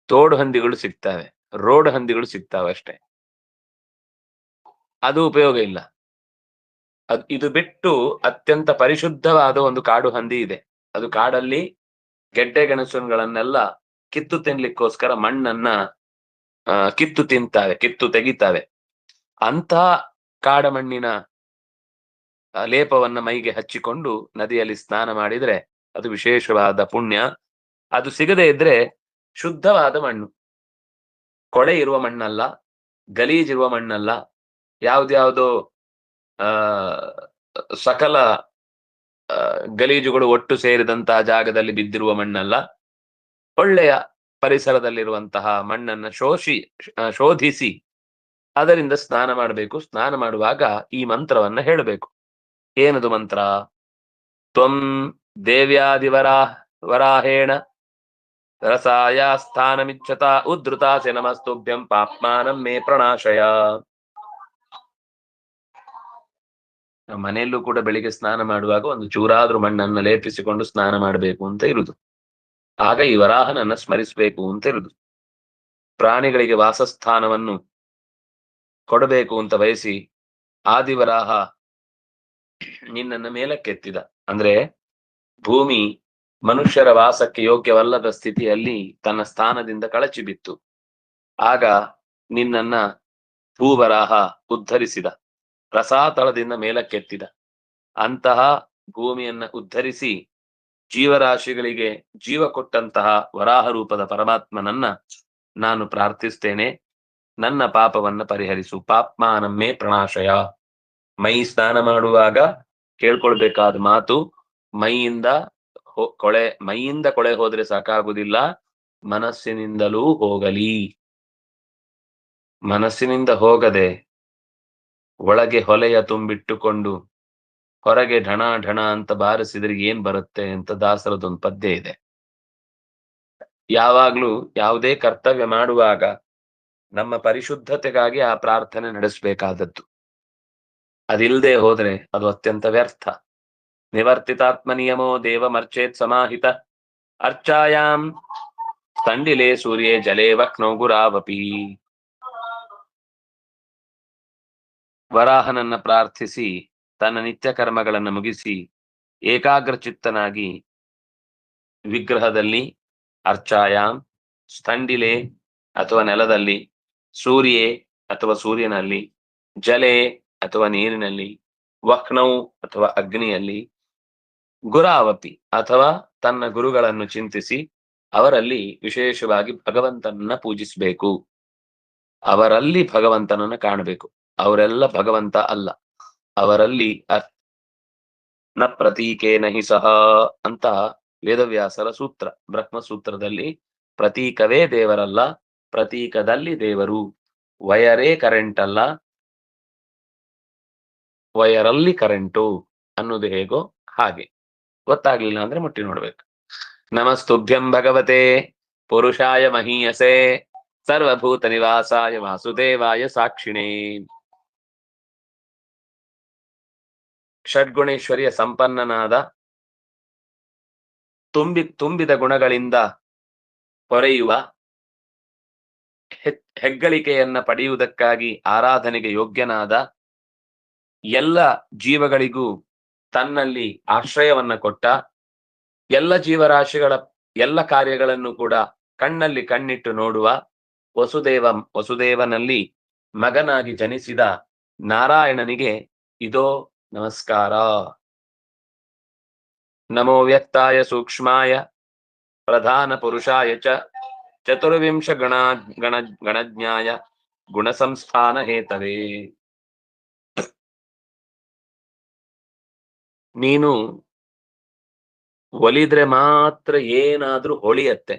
ತೋಡು ಹಂದಿಗಳು ಸಿಗ್ತವೆ, ರೋಡ್ ಹಂದಿಗಳು ಸಿಗ್ತವೆ ಅಷ್ಟೇ, ಅದು ಉಪಯೋಗ ಇಲ್ಲ. ಇದು ಬಿಟ್ಟು ಅತ್ಯಂತ ಪರಿಶುದ್ಧವಾದ ಒಂದು ಕಾಡು ಹಂದಿ ಇದೆ. ಅದು ಕಾಡಲ್ಲಿ ಗೆಡ್ಡೆ ಗೆಣಸುಗಳನ್ನೆಲ್ಲ ಕಿತ್ತು ತಿನ್ಲಿಕ್ಕೋಸ್ಕರ ಮಣ್ಣನ್ನ ಕಿತ್ತು ತಿಂತಾವೆ, ಕಿತ್ತು ತೆಗಿತಾವೆ. ಅಂಥ ಕಾಡಮಣ್ಣಿನ ಲೇಪವನ್ನ ಮೈಗೆ ಹಚ್ಚಿಕೊಂಡು ನದಿಯಲ್ಲಿ ಸ್ನಾನ ಮಾಡಿದ್ರೆ ಅದು ವಿಶೇಷವಾದ ಪುಣ್ಯ. ಅದು ಸಿಗದೇ ಇದ್ರೆ ಶುದ್ಧವಾದ ಮಣ್ಣು, ಕೊಳೆ ಇರುವ ಮಣ್ಣಲ್ಲ, ಗಲೀಜಿರುವ ಮಣ್ಣಲ್ಲ, ಯಾವ್ದ್ಯಾವ್ದೋ ಸಕಲ ಗಲೀಜುಗಳು ಒಟ್ಟು ಸೇರಿದಂತಹ ಜಾಗದಲ್ಲಿ ಬಿದ್ದಿರುವ ಮಣ್ಣಲ್ಲ, ಒಳ್ಳೆಯ ಪರಿಸರದಲ್ಲಿರುವಂತಹ ಮಣ್ಣನ್ನ ಶೋಧಿಸಿ ಅದರಿಂದ ಸ್ನಾನ ಮಾಡಬೇಕು. ಸ್ನಾನ ಮಾಡುವಾಗ ಈ ಮಂತ್ರವನ್ನ ಹೇಳಬೇಕು. ಏನದು ಮಂತ್ರ? ತ್ವಂ ದೇವ್ಯಾದಿವರಾಹೇಣ ರಸಾಯ ಸ್ಥಾನಮಿಚ್ಛತ ಉದ್ಧೃತಾಸೆ ನಮಸ್ತುಭ್ಯಂ ಪಾಪ್ಮಾನಂ ಮೇ ಪ್ರಣಾಶಯ. ಮನೆಯಲ್ಲೂ ಕೂಡ ಬೆಳಿಗ್ಗೆ ಸ್ನಾನ ಮಾಡುವಾಗ ಒಂದು ಚೂರಾದ್ರೂ ಮಣ್ಣನ್ನು ಲೇಪಿಸಿಕೊಂಡು ಸ್ನಾನ ಮಾಡಬೇಕು ಅಂತ ಇರುದು. ಆಗ ಈ ವರಾಹನನ್ನ ಸ್ಮರಿಸಬೇಕು ಅಂತ ಇರುದು. ಪ್ರಾಣಿಗಳಿಗೆ ವಾಸಸ್ಥಾನವನ್ನು ಕೊಡಬೇಕು ಅಂತ ಬಯಸಿ ಆದಿವರಾಹ ನಿನ್ನನ್ನು ಮೇಲಕ್ಕೆತ್ತಿದ. ಅಂದ್ರೆ ಭೂಮಿ ಮನುಷ್ಯರ ವಾಸಕ್ಕೆ ಯೋಗ್ಯವಲ್ಲದ ಸ್ಥಿತಿಯಲ್ಲಿ ತನ್ನ ಸ್ಥಾನದಿಂದ ಕಳಚಿ ಬಿತ್ತು. ಆಗ ನಿನ್ನನ್ನ ಭೂವರಾಹ ಉದ್ಧರಿಸಿದ, ರಸಾತಳದಿಂದ ಮೇಲಕ್ಕೆತ್ತಿದ. ಅಂತಹ ಭೂಮಿಯನ್ನ ಉದ್ಧರಿಸಿ ಜೀವರಾಶಿಗಳಿಗೆ ಜೀವ ಕೊಟ್ಟಂತಹ ವರಾಹ ರೂಪದ ಪರಮಾತ್ಮನನ್ನ ನಾನು ಪ್ರಾರ್ಥಿಸ್ತೇನೆ. ನನ್ನ ಪಾಪವನ್ನ ಪರಿಹರಿಸು. ಪಾಪ್ಮಾನಮ್ಮೆ ಪ್ರಣಾಶಯ. ಮೈ ಸ್ನಾನ ಮಾಡುವಾಗ ಕೇಳ್ಕೊಳ್ಬೇಕಾದ ಮಾತು, ಮೈಯಿಂದ ಕೊಳೆ ಹೋದ್ರೆ ಸಾಕಾಗುವುದಿಲ್ಲ, ಮನಸ್ಸಿನಿಂದಲೂ ಹೋಗಲಿ. ಮನಸ್ಸಿನಿಂದ ಹೋಗದೆ ಒಳಗೆ ಹೊಲೆಯ ತುಂಬಿಟ್ಟುಕೊಂಡು ಹೊರಗೆ ಢಣ ಢಣ ಅಂತ ಬಾರಿಸಿದ್ರೆ ಏನ್ ಬರುತ್ತೆ ಅಂತ ದಾಸರದೊಂದು ಪದ್ಯ ಇದೆ. ಯಾವಾಗ್ಲೂ ಯಾವುದೇ ಕರ್ತವ್ಯ ಮಾಡುವಾಗ ನಮ್ಮ ಪರಿಶುದ್ಧತೆಗಾಗಿ ಆ ಪ್ರಾರ್ಥನೆ ನಡೆಸಬೇಕಾದದ್ದು. ಅದಿಲ್ಲದೆ ಹೋದ್ರೆ ಅದು ಅತ್ಯಂತ ವ್ಯರ್ಥ. ನಿವರ್ತಿತಾತ್ಮ ನಿಯಮೋ ದೇವಮರ್ಚೇತ್ ಸಮಾಹಿತ ಅರ್ಚಾಯಾಂ ತಂಡಿಲೆ ಸೂರ್ಯೇ ಜಲೇ ವಕ್ನೋ ಗುರಾವಪಿ. ವರಾಹನನ್ನ ಪ್ರಾರ್ಥಿಸಿ ತನ್ನ ನಿತ್ಯ ಕರ್ಮಗಳನ್ನು ಮುಗಿಸಿ ಏಕಾಗ್ರಚಿತ್ತನಾಗಿ ವಿಗ್ರಹದಲ್ಲಿ, ಅರ್ಚಾಯಾಮ್, ಸ್ಥಂಡಿಲೆ ಅಥವಾ ನೆಲದಲ್ಲಿ, ಸೂರ್ಯೆ ಅಥವಾ ಸೂರ್ಯನಲ್ಲಿ, ಜಲೆ ಅಥವಾ ನೀರಿನಲ್ಲಿ, ವಕ್ನೌ ಅಥವಾ ಅಗ್ನಿಯಲ್ಲಿ, ಗುರಾವಪಿ ಅಥವಾ ತನ್ನ ಗುರುಗಳನ್ನು ಚಿಂತಿಸಿ ಅವರಲ್ಲಿ ವಿಶೇಷವಾಗಿ ಭಗವಂತನನ್ನ ಪೂಜಿಸಬೇಕು. ಅವರಲ್ಲಿ ಭಗವಂತನನ್ನ ಕಾಣಬೇಕು. ಅವರೆಲ್ಲ ಭಗವಂತ ಅಲ್ಲ. ಅವರಲ್ಲಿ ನ ಪ್ರತೀಕೇನ ಹಿ ಸಹ ಅಂತ ವೇದವ್ಯಾಸರ ಸೂತ್ರ. ಬ್ರಹ್ಮಸೂತ್ರದಲ್ಲಿ ಪ್ರತೀಕವೇ ದೇವರಲ್ಲ, ಪ್ರತೀಕದಲ್ಲಿ ದೇವರು. ವಯರೇ ಕರೆಂಟ್ ಅಲ್ಲ, ವಯರಲ್ಲಿ ಕರೆಂಟು ಅನ್ನೋದು ಹೇಗೋ ಹಾಗೆ. ಗೊತ್ತಾಗ್ಲಿಲ್ಲ ಅಂದ್ರೆ ಮುಟ್ಟಿ ನೋಡ್ಬೇಕು. ನಮಸ್ತುಭ್ಯಂ ಭಗವತೆ ಪುರುಷಾಯ ಮಹೀಯಸೆ ಸರ್ವಭೂತ ನಿವಾಸಾಯ ವಾಸುದೇವಾಯ ಸಾಕ್ಷಿಣೇ. ಷಡ್ಗುಣೇಶ್ವರಿಯ ಸಂಪನ್ನನಾದ, ತುಂಬಿದ ಗುಣಗಳಿಂದ ಹೊರೆಯುವ, ಹೆಗ್ಗಳಿಕೆಯನ್ನ ಪಡೆಯುವುದಕ್ಕಾಗಿ ಆರಾಧನೆಗೆ ಯೋಗ್ಯನಾದ, ಎಲ್ಲ ಜೀವಗಳಿಗೂ ತನ್ನಲ್ಲಿ ಆಶ್ರಯವನ್ನ ಕೊಟ್ಟ, ಎಲ್ಲ ಜೀವರಾಶಿಗಳ ಎಲ್ಲ ಕಾರ್ಯಗಳನ್ನು ಕೂಡ ಕಣ್ಣಲ್ಲಿ ಕಣ್ಣಿಟ್ಟು ನೋಡುವ ವಸುದೇವನಲ್ಲಿ ಮಗನಾಗಿ ಜನಿಸಿದ ನಾರಾಯಣನಿಗೆ ಇದೋ ನಮಸ್ಕಾರ. ನಮೋ ವ್ಯಕ್ತಾಯ ಸೂಕ್ಷ್ಮಾಯ ಪ್ರಧಾನ ಪುರುಷಾಯ ಚ ಚತುರ್ವಿಂಶ ಗಣಜ್ಞಾಯ ಗುಣಸಂಸ್ಥಾನ ಹೇತವೇ. ನೀನು ಒಲಿದ್ರೆ ಮಾತ್ರ ಏನಾದ್ರೂ ಹೊಳಿಯತ್ತೆ.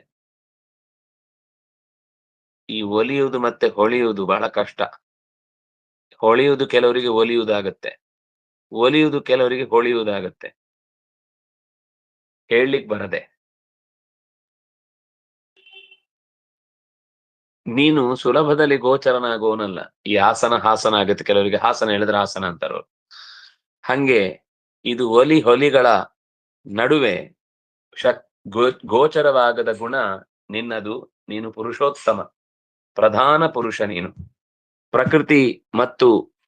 ಈ ಒಲಿಯುವುದು ಮತ್ತೆ ಹೊಳೆಯುವುದು ಬಹಳ ಕಷ್ಟ. ಹೊಳೆಯುವುದು ಕೆಲವರಿಗೆ ಒಲಿಯುವುದಾಗತ್ತೆ, ಒಲಿಯುವುದು ಕೆಲವರಿಗೆ ಹೊಳೆಯುವುದಾಗತ್ತೆ. ಹೇಳಲಿಕ್ಕೆ ಬರದೆ. ನೀನು ಸುಲಭದಲ್ಲಿ ಗೋಚರನಾಗುವನಲ್ಲ. ಈ ಆಸನ ಹಾಸನ ಆಗತ್ತೆ. ಕೆಲವರಿಗೆ ಹಾಸನ ಹೇಳಿದ್ರೆ ಹಾಸನ ಅಂತಾರ. ಹಂಗೆ ಇದು ಹೊಲಿಗಳ ನಡುವೆ ಗೋಚರವಾಗದ ಗುಣ ನಿನ್ನದು. ನೀನು ಪುರುಷೋತ್ತಮ, ಪ್ರಧಾನ ಪುರುಷ. ನೀನು ಪ್ರಕೃತಿ ಮತ್ತು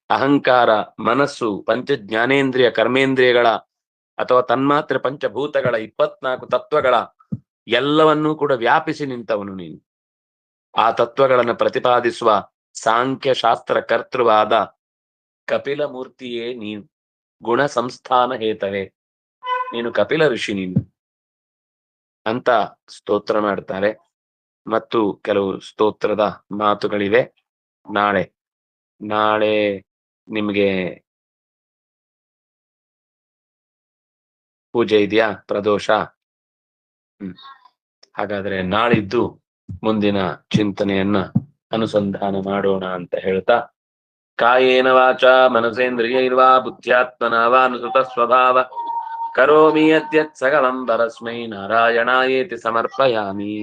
ಅಹಂಕಾರ, ಮನಸ್ಸು, ಪಂಚ ಜ್ಞಾನೇಂದ್ರಿಯ ಕರ್ಮೇಂದ್ರಿಯಗಳ ಅಥವಾ ತನ್ಮಾತ್ರ ಪಂಚಭೂತಗಳ 24 ತತ್ವಗಳ ಎಲ್ಲವನ್ನೂ ಕೂಡ ವ್ಯಾಪಿಸಿ ನಿಂತವನು ನೀನು. ಆ ತತ್ವಗಳನ್ನು ಪ್ರತಿಪಾದಿಸುವ ಸಾಂಖ್ಯ ಶಾಸ್ತ್ರ ಕರ್ತೃವಾದ ಕಪಿಲ ಮೂರ್ತಿಯೇ ನೀನು. ಗುಣ ಸಂಸ್ಥಾನ ಹೇತವೇ, ನೀನು ಕಪಿಲ ಋಷಿ ನೀನು ಅಂತ ಸ್ತೋತ್ರ ಮಾಡ್ತಾರೆ. ಮತ್ತು ಕೆಲವು ಸ್ತೋತ್ರದ ಮಾತುಗಳಿವೆ. ನಾಳೆ ನಿಮ್ಗೆ ಪೂಜೆ ಇದೆಯಾ? ಪ್ರದೋಷ. ಹಾಗಾದ್ರೆ ನಾಳಿದ್ದು ಮುಂದಿನ ಚಿಂತನೆಯನ್ನ ಅನುಸಂಧಾನ ಮಾಡೋಣ ಅಂತ ಹೇಳ್ತಾ, ಕಾಯೇನ ವಾಚ ಮನಸೇಂದ್ರಿಯೈರ್ವಾ ಬುದ್ಧ್ಯಾತ್ಮನಾ ವಾ ಅನುಸೃತ ಸ್ವಭಾವ ಕರೋಮಿ ಯದ್ಯತ್ ಸಕಲಂ ಪರಸ್ಮೈ ನಾರಾಯಣಾಯೇತಿ ಸಮರ್ಪಯಾಮಿ.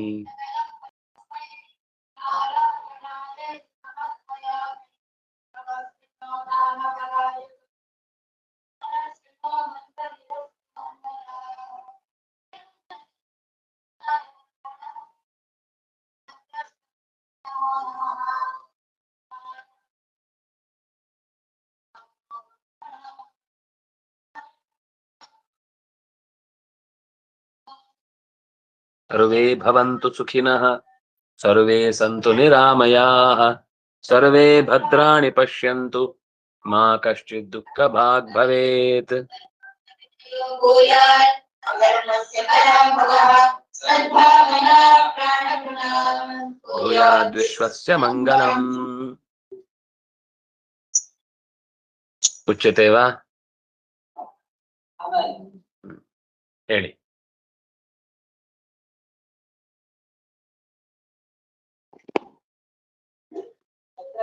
ಸರ್ವೇ ಭವಂತು ಸುಖಿನಃ, ಸರ್ವೇ ಸಂತು ನಿರಾಮಯಾಃ, ಸರ್ವೇ ಭದ್ರಾಣಿ ಪಶ್ಯಂತು, ಮಾ ಕಶ್ಚಿತ್ ದುಃಖ ಭಾಗ್ ಭವೇತ್. ಭೂಯಾದ್ ವಿಶ್ವಸ್ಯ ಮಂಗಲಂ. ಉಚ್ಯತೆ ವಾ? ಹೇಳಿ.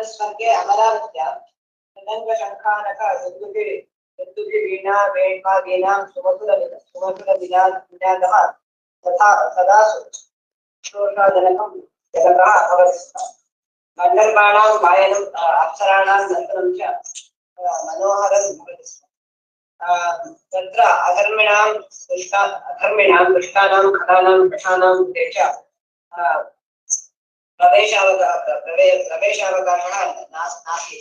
ಸ್ವರ್ಗೆ ಅಮರಾವತ್ಯ ಮೃದಂಗ ಶಂಖಾನಕ ಯದ್ದುಭಿ ವೀಣಾ ವೇಣ್ವಾದೀನಾಂ ಸುಮಧುರ ವಿನಾದಃ ತಥಾ ಸದಾ ಶ್ರೋಷಾಜನಕಂ ಜಗತಃ ಅವಸ್ಥಿತಃ. ಗಂಧರ್ವಾಣಾಂ ಗಾಯನಂ ಅಪ್ಸರಾಣಾಂ ನರ್ತನಂ ಚ ಮನೋಹರಂ ಭವತಿ ಸ್ಮ. ತತ್ರ ಅಧರ್ಮಿಣಾಂ ದುಷ್ಟಾನಾಂ ಖಲಾನಾಂ ವೃಷಾಣಾಂ ತೇ ಚ ಪ್ರವೇಶಾವಕಾಶಃ ನಾಸ್ತಿ.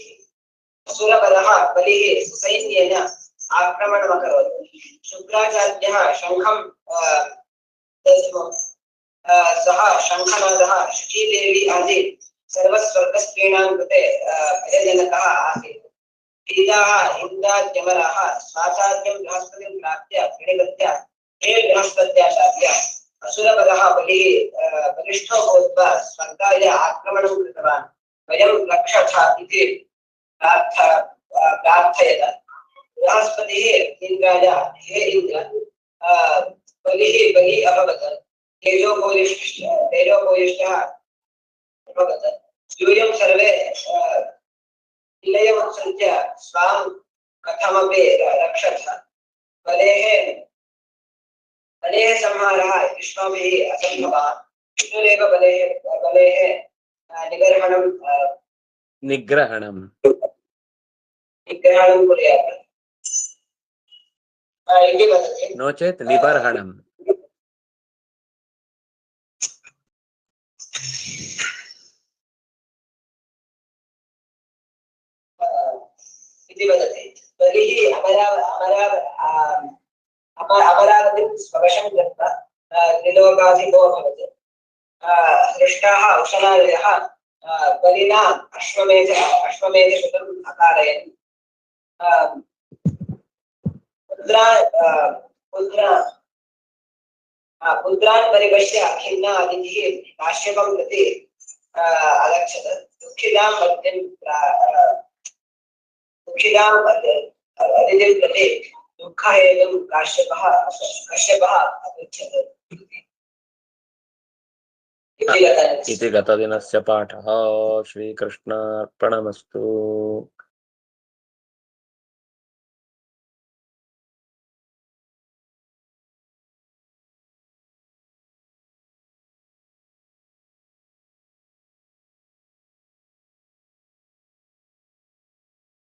ಅಸುರಬಲಃ ಬಲಿಃ ಸೈನ್ಯೇನ ಆಕ್ರಮಣಮಕರೋತ್. ಶುಕ್ರಾಚಾರ್ಯಃ ಶಂಖಂ सः शङ्खनादः शचीदेवी आदि सर्वस्वर्गस्त्रीणां कृते भयजनकः आसीत्। पीडाः इन्द्राद्यमराः स्वाचार्यं बृहस्पतिं प्राप्य प्रणिपत्य हे बृहस्पत्याचार्य असुरबलः बलिष्ठो भूत्वा स्वर्गाय आक्रमणं कृतवान्, वयं रक्षथ इति प्रार्थयत। बृहस्पतिः इन्द्राय हे इन्द्र बलि अभवत्, तेजोभूयिष्ठः अभवत्, यूयं सर्वे इलयमुत्सृज्य स्वां कथमपि रक्षथ। बलेः संहारः युष्माभिः असम्भवः, विष्णुरेव बलेः निग्रहणम् कुर्यात् इति वदति। नो चेत् निबर्हणम्। इति वदति। बलिः अमरावतीं स्ववशं कृत्वा त्रिलोकाधिपो अभवत्। हृष्टाः उशनादयः बलिना अश्वमेधशतं अकारयन् पुत्रान् परिपश्य खिन्ना अदितिः काश्यपं प्रति अगच्छत्। दुःखितां अदितिं प्रति दुःखहेतुं काश्यपः अपृच्छत् इति गतदिनस्य पाठः। श्रीकृष्णार्पणमस्तु।